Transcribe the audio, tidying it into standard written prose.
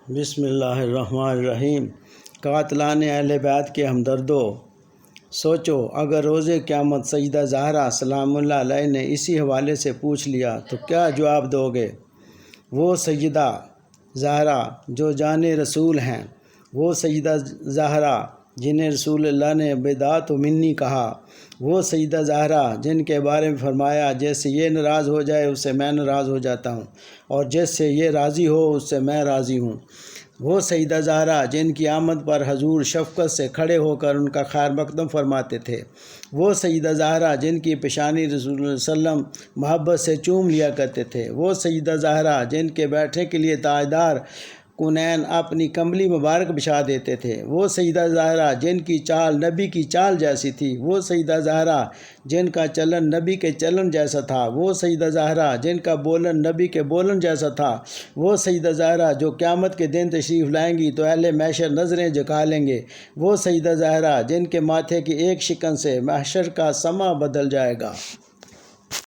بسم اللہ الرحمن الرحیم۔ قاتلان اہل بیت کے ہمدردو، سوچو اگر روز قیامت سیدہ زہرا سلام اللہ علیہ نے اسی حوالے سے پوچھ لیا تو کیا جواب دو گے؟ وہ سیدہ زہرا جو جان رسول ہیں، وہ سیدہ زہرا جنہیں رسول اللہ نے بدعت منی کہا، وہ سیدہ زہرا جن کے بارے میں فرمایا جیسے یہ ناراض ہو جائے اس سے میں ناراض ہو جاتا ہوں اور جیسے یہ راضی ہو اس سے میں راضی ہوں، وہ سیدہ زہرا جن کی آمد پر حضور شفقت سے کھڑے ہو کر ان کا خیر مقدم فرماتے تھے، وہ سیدہ زہرا جن کی پیشانی رسول اللہ صلی اللہ علیہ وسلم محبت سے چوم لیا کرتے تھے، وہ سیدہ زہرا جن کے بیٹھنے کے لیے تاجدار کونین اپنی کمبلی مبارک بچھا دیتے تھے، وہ سیدہ زہرا جن کی چال نبی کی چال جیسی تھی، وہ سیدہ زہرا جن کا چلن نبی کے چلن جیسا تھا، وہ سیدہ زہرا جن کا بولن نبی کے بولن جیسا تھا، وہ سیدہ زہرا جو قیامت کے دن تشریف لائیں گی تو اہل محشر نظریں جھکا لیں گے، وہ سیدہ زہرا جن کے ماتھے کی ایک شکن سے محشر کا سما بدل جائے گا۔